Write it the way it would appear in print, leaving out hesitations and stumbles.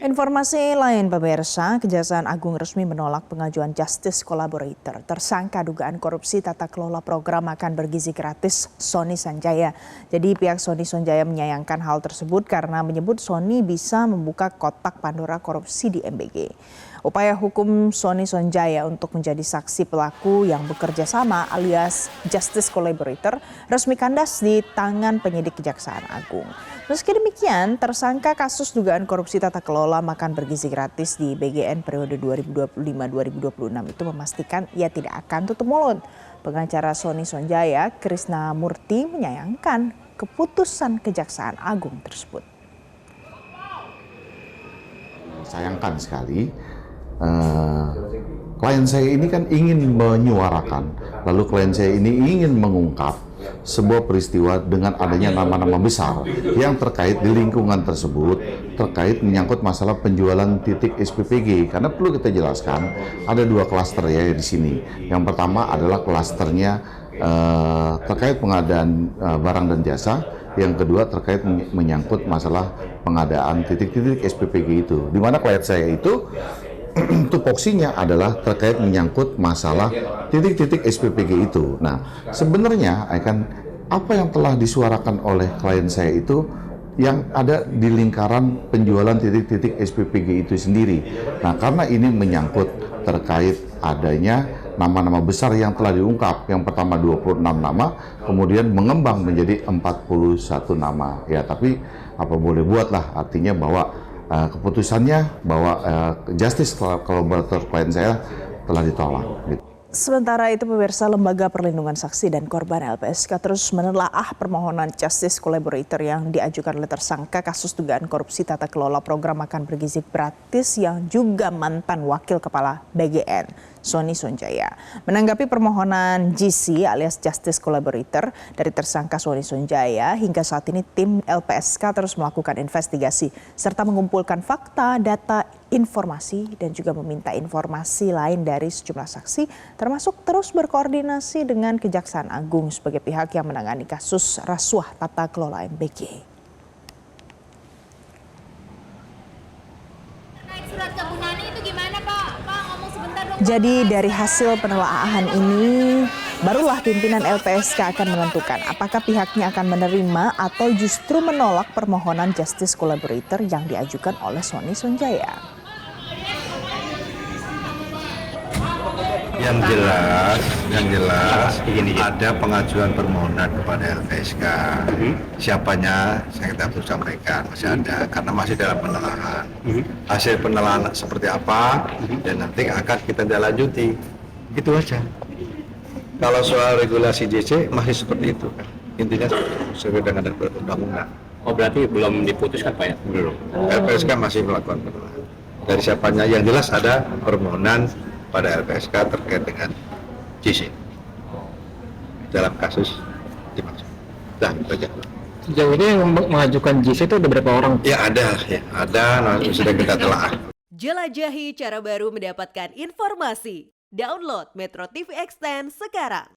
Informasi lain pemirsa, Kejaksaan Agung resmi menolak pengajuan Justice Collaborator tersangka dugaan korupsi tata kelola program makan bergizi gratis Sony Sanjaya. Jadi pihak Sony Sanjaya menyayangkan hal tersebut karena menyebut Sony bisa membuka kotak Pandora korupsi di MBG. Upaya hukum Sony Sanjaya untuk menjadi saksi pelaku yang bekerja sama alias Justice Collaborator resmi kandas di tangan penyidik Kejaksaan Agung. Meski demikian, tersangka kasus dugaan korupsi tata kelola makan bergizi gratis di BGN periode 2025-2026 itu memastikan ia tidak akan tutup mulut. Pengacara Sony Sanjaya, Krisna Murti, menyayangkan keputusan Kejaksaan Agung tersebut. Sayangkan sekali, klien saya ini kan ingin menyuarakan, lalu klien saya ini ingin mengungkap sebuah peristiwa dengan adanya nama-nama besar yang terkait di lingkungan tersebut, terkait menyangkut masalah penjualan titik SPPG. Karena perlu kita jelaskan, ada dua klaster ya di sini. Yang pertama adalah klasternya terkait pengadaan barang dan jasa. Yang kedua terkait menyangkut masalah pengadaan titik-titik SPPG itu. Di mana klien saya itu tupoksinya adalah terkait menyangkut masalah titik-titik SPPG itu. Nah, sebenarnya apa yang telah disuarakan oleh klien saya itu yang ada di lingkaran penjualan titik-titik SPPG itu sendiri. Nah, karena ini menyangkut terkait adanya nama-nama besar yang telah diungkap. Yang pertama 26 nama, kemudian mengembang menjadi 41 nama. Ya, tapi apa boleh buatlah, artinya bahwa keputusannya bahwa Justice Collaborator klien saya telah ditolak. Sementara itu pemirsa, Lembaga Perlindungan Saksi dan Korban LPSK terus menelaah permohonan Justice Collaborator yang diajukan oleh tersangka kasus dugaan korupsi tata kelola program makan bergizi gratis yang juga mantan Wakil Kepala BGN, Sony Sanjaya. Menanggapi permohonan GC alias Justice Collaborator dari tersangka Sony Sanjaya, hingga saat ini tim LPSK terus melakukan investigasi serta mengumpulkan fakta, data, informasi dan juga meminta informasi lain dari sejumlah saksi, termasuk terus berkoordinasi dengan Kejaksaan Agung sebagai pihak yang menangani kasus rasuah tata kelola MBG. Jadi dari hasil penelaahan ini, barulah pimpinan LPSK akan menentukan apakah pihaknya akan menerima atau justru menolak permohonan Justice Collaborator yang diajukan oleh Sony Sanjaya. Yang jelas ada pengajuan permohonan kepada LPSK. Siapanya saya tidak perlu sampaikan, masih ada karena masih dalam penelaahan. Hasil penelaahan seperti apa dan nanti akan kita lanjuti. Itu aja. Kalau soal regulasi JC masih seperti itu kan. Intinya sesuai dengan undang-undang. Oh, berarti belum diputuskan Pak ya? Belum. LPSK masih melakukan penelaahan. Dari siapanya yang jelas ada permohonan pada LPSK terkait dengan JC dalam kasus dimaksud. Dah, itu aja. Sejauh ini yang mengajukan JC itu ada berapa orang? Ya ada, sudah kita telah. Jelajahi cara baru mendapatkan informasi. Download Metro TV Extend sekarang.